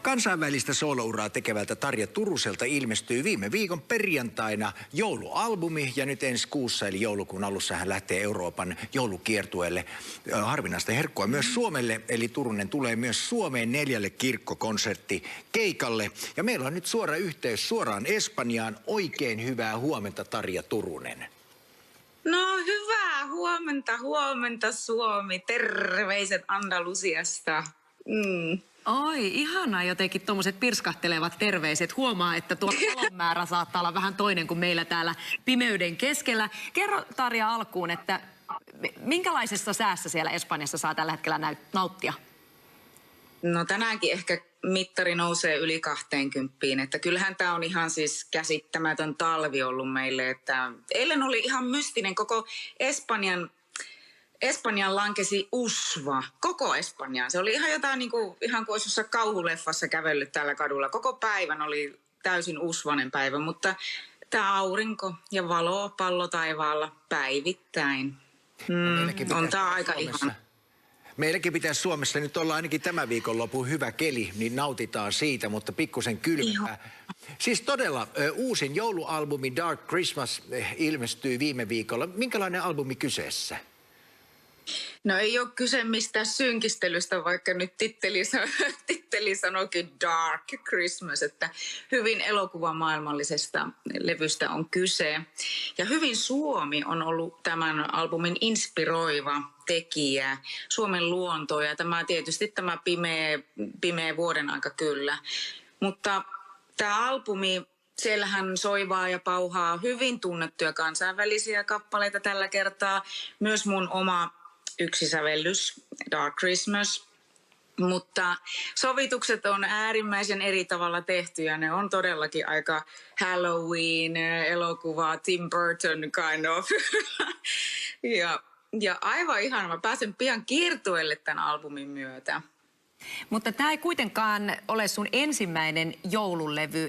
Kansainvälistä soolouraa tekevältä Tarja Turuselta ilmestyi viime viikon perjantaina joulualbumi ja nyt ensi kuussa eli joulukuun alussa hän lähtee Euroopan joulukiertueelle. Harvinaista herkkua myös Suomelle, eli Turunen tulee myös Suomeen 4 kirkkokonserttikeikalle. Ja meillä on nyt suora yhteys suoraan Espanjaan. Oikein hyvää huomenta, Tarja Turunen. No hyvää huomenta Suomi. Terveiset Andalusiasta. Oi, ihanaa jotenkin tuommoiset pirskahtelevat terveiset. Huomaa, että tuo valon määrä saattaa olla vähän toinen kuin meillä täällä pimeyden keskellä. Kerro Tarja alkuun, että minkälaisessa säässä siellä Espanjassa saa tällä hetkellä nauttia? No tänäänkin ehkä mittari nousee yli 20, että kyllähän tämä on ihan siis käsittämätön talvi ollut meille, että eilen oli ihan mystinen koko Espanjan lankesi usva, koko Espanjaan. Se oli ihan jotain ihan kuin olisi jossain kauhuleffassa kävellyt täällä kadulla. Koko päivän oli täysin usvainen päivä, mutta tämä aurinko ja valo pallo taivaalla päivittäin. On tämä aika ihan. Meilläkin pitäisi Suomessa nyt olla ainakin tämän viikonlopun hyvä keli, niin nautitaan siitä, mutta pikkusen kylmempää. Siis todella uusin joulualbumi Dark Christmas ilmestyi viime viikolla. Minkälainen albumi kyseessä? No ei ole kyse mistään synkistelystä, vaikka nyt titteli sanoikin Dark Christmas, että hyvin elokuvamaailmallisesta levystä on kyse. Ja hyvin Suomi on ollut tämän albumin inspiroiva tekijä, Suomen luonto ja tietysti tämä pimeä vuoden aika kyllä. Mutta tämä albumi, siellähän soivaa ja pauhaa hyvin tunnettuja kansainvälisiä kappaleita tällä kertaa. Myös mun oma yksi sävellys, Dark Christmas, mutta sovitukset on äärimmäisen eri tavalla tehty ja ne on todellakin aika Halloween-elokuvaa, Tim Burton kind of. ja aivan ihana, mä pääsen pian kiertueelle tämän albumin myötä. Mutta tämä ei kuitenkaan ole sun ensimmäinen joululevy.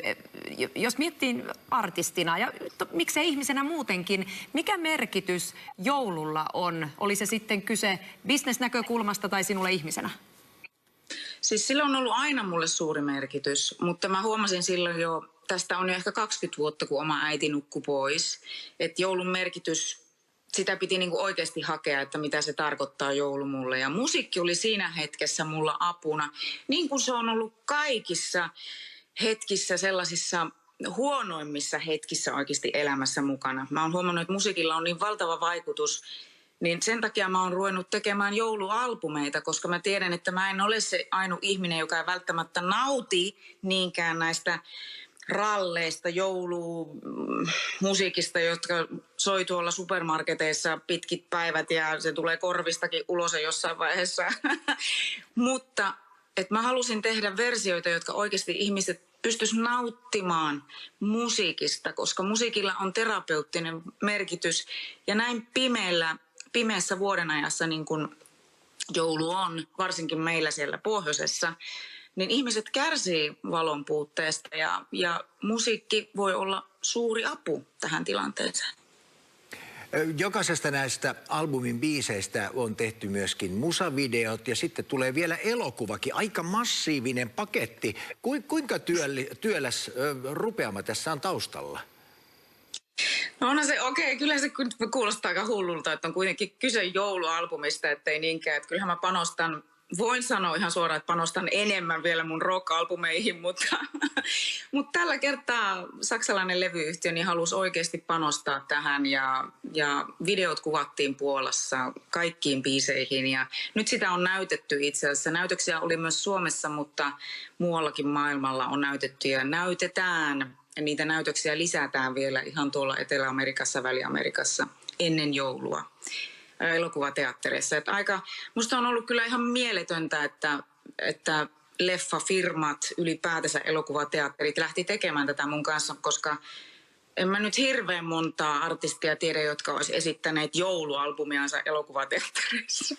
Jos miettii artistina ja miksei ihmisenä muutenkin, mikä merkitys joululla on? Oli se sitten kyse bisnesnäkökulmasta tai sinulle ihmisenä? Siis sillä on ollut aina mulle suuri merkitys, mutta mä huomasin silloin jo, tästä on jo ehkä 20 vuotta, kun oma äiti nukkui pois, että joulun merkitys, sitä piti oikeasti hakea, että mitä se tarkoittaa joulu mulle. Ja musiikki oli siinä hetkessä mulla apuna, niin kuin se on ollut kaikissa hetkissä, sellaisissa huonoimmissa hetkissä oikeasti elämässä mukana. Mä oon huomannut, että musiikilla on niin valtava vaikutus, niin sen takia mä oon ruvennut tekemään joulualbumeita, koska mä tiedän, että mä en ole se ainut ihminen, joka ei välttämättä nauti niinkään näistä ralleista, joulumusiikista, jotka soi tuolla supermarketeissa pitkit päivät ja se tulee korvistakin ulos jossain vaiheessa. Mutta että mä halusin tehdä versioita, jotka oikeasti ihmiset pystyisivät nauttimaan musiikista, koska musiikilla on terapeuttinen merkitys. Ja näin pimeässä vuodenajassa, niin kuin joulu on, varsinkin meillä siellä pohjoisessa, niin ihmiset kärsii valon puutteesta ja musiikki voi olla suuri apu tähän tilanteeseen. Jokaisesta näistä albumin biiseistä on tehty myöskin musavideot ja sitten tulee vielä elokuvakin. Aika massiivinen paketti. Kuinka työläs rupeama tässä on taustalla? No onhan se kyllä se kuulostaa aika hullulta, että on kuitenkin kyse joulualbumista, ettei niinkään. Että kyllähän mä panostan, voin sanoa ihan suoraan, että panostan enemmän vielä mun rock-albumeihin, mutta tällä kertaa saksalainen levyyhtiö niin halusi oikeasti panostaa tähän ja videot kuvattiin Puolassa kaikkiin biiseihin ja nyt sitä on näytetty itse asiassa. Näytöksiä oli myös Suomessa, mutta muuallakin maailmalla on näytetty ja näytetään. Ja niitä näytöksiä lisätään vielä ihan tuolla Etelä-Amerikassa, Väli-Amerikassa ennen joulua elokuvateattereissa. Musta on ollut kyllä ihan mieletöntä, että leffafirmat, ylipäätänsä elokuvateatterit lähti tekemään tätä mun kanssa, koska en mä nyt hirveän montaa artistia tiedä, jotka olisi esittäneet joulualbumiansa elokuvateattereissa.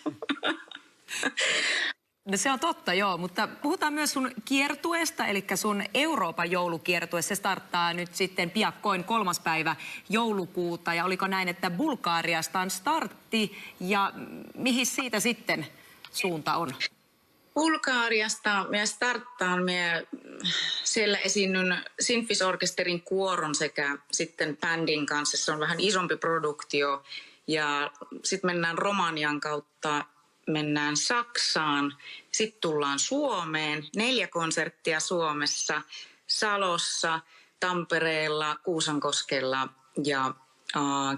No se on totta, joo, mutta puhutaan myös sun kiertueesta, eli sun Euroopan joulukiertue. Se starttaa nyt sitten piakkoin 3. päivä joulukuuta. Ja oliko näin, että Bulgariasta on startti ja mihin siitä sitten suunta on? Bulgariasta minä starttaan, minä siellä esiinnyn Sinfis-orkesterin kuoron sekä sitten bändin kanssa. Se on vähän isompi produktio ja sitten mennään Romanian kautta, mennään Saksaan, sitten tullaan Suomeen, 4 konserttia Suomessa, Salossa, Tampereella, Kuusankoskella ja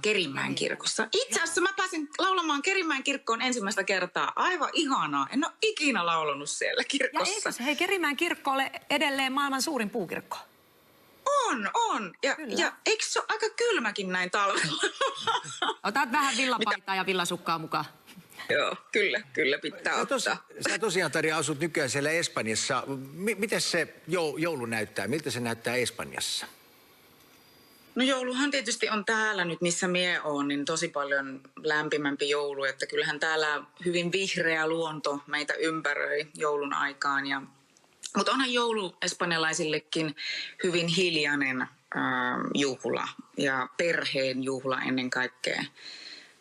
Kerimäen kirkossa. Itse asiassa mä pääsin laulamaan Kerimäen kirkkoon ensimmäistä kertaa. Aivan ihanaa. En ole ikinä laulanut siellä kirkossa. Ja eikö se, hei, Kerimäen kirkko ole edelleen maailman suurin puukirkko? On. Ja eikö se ole aika kylmäkin näin talvella? Otat vähän villapaitaa ja villasukkaa mukaan. Joo, kyllä pitää ottaa. Sä tosiaan, Tarja, asut nykyään siellä Espanjassa. Miten se joulu näyttää? Miltä se näyttää Espanjassa? No jouluhan tietysti on täällä nyt, missä mie oon, niin tosi paljon lämpimämpi joulu. Että kyllähän täällä hyvin vihreä luonto meitä ympäröi joulun aikaan. Mutta onhan joulu espanjalaisillekin hyvin hiljainen juhla ja perheen juhla ennen kaikkea.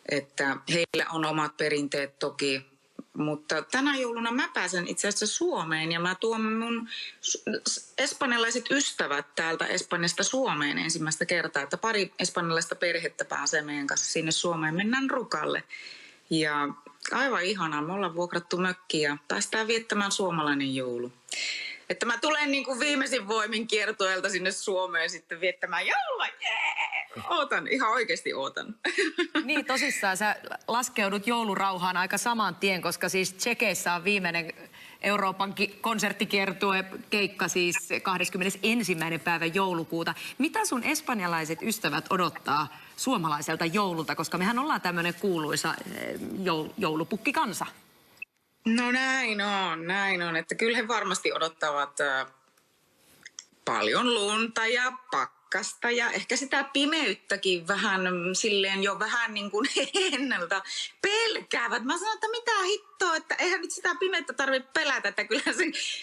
Että heillä on omat perinteet toki, mutta tänä jouluna mä pääsen itse asiassa Suomeen ja mä tuon mun espanjalaiset ystävät täältä Espanjasta Suomeen ensimmäistä kertaa. Että pari espanjalaista perhettä pääsee meidän kanssa sinne Suomeen, mennään Rukalle. Ja aivan ihanaa, me ollaan vuokrattu mökki ja päästään viettämään suomalainen joulu. Että mä tulen niin kuin viimeisin voimin kiertueelta sinne Suomeen sitten viettämään joulua. Ootan, ihan oikeasti ootan. Niin, tosissaan sä laskeudut joulurauhaan aika saman tien, koska siis Tšekeissä on viimeinen Euroopan konserttikiertue keikka siis 21. päivä joulukuuta. Mitä sun espanjalaiset ystävät odottaa suomalaiselta joululta, koska mehän ollaan tämmöinen kuuluisa joulupukkikansa? No näin on. Että kyllä he varmasti odottavat paljon lunta ja pakkasta ja ehkä sitä pimeyttäkin vähän silleen jo vähän niin kuin ennalta pelkäävät. Mä sanon, että mitä hittoa, että eihän nyt sitä pimeyttä tarvitse pelätä, että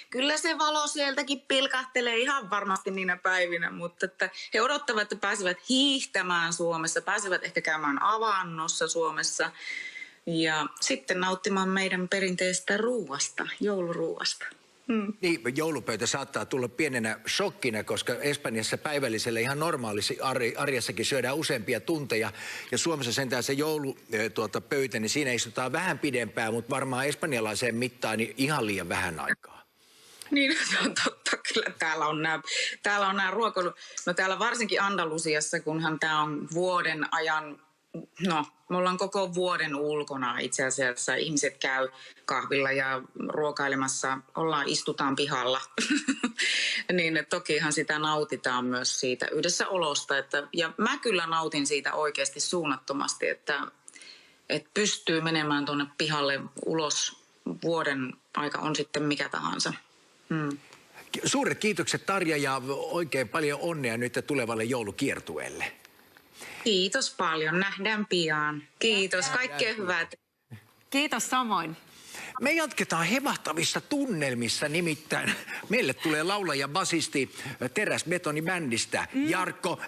kyllä se valo sieltäkin pilkahtelee ihan varmasti niinä päivinä, mutta että he odottavat, että pääsevät hiihtämään Suomessa, pääsevät ehkä käymään avannossa Suomessa. Ja sitten nauttimaan meidän perinteistä ruuasta, jouluruuasta. Niin, joulupöytä saattaa tulla pienenä shokkina, koska Espanjassa päivällisellä ihan normaalissa arjessakin syödään useampia tunteja. Ja Suomessa sentään se joulupöytä, niin siinä istutaan vähän pidempään, mutta varmaan espanjalaiseen mittaan niin ihan liian vähän aikaa. Niin, se on totta. Kyllä täällä on nämä ruokailu. No täällä varsinkin Andalusiassa, kunhan tämä on vuoden ajan. No, me ollaan koko vuoden ulkona itse asiassa. Ihmiset käy kahvilla ja ruokailemassa, istutaan pihalla. Niin tokihan sitä nautitaan myös siitä yhdessä olosta. Ja mä kyllä nautin siitä oikeasti suunnattomasti, että pystyy menemään tuonne pihalle ulos. Vuoden aika on sitten mikä tahansa. Suuret kiitokset, Tarja, ja oikein paljon onnea nyt tulevalle joulukiertueelle. Kiitos paljon. Nähdään pian. Kiitos. Kaikkea hyvää. Kiitos samoin. Me jatketaan hevahtavissa tunnelmissa, nimittäin meille tulee laulaja basisti Teräsbetonibändistä Jarkko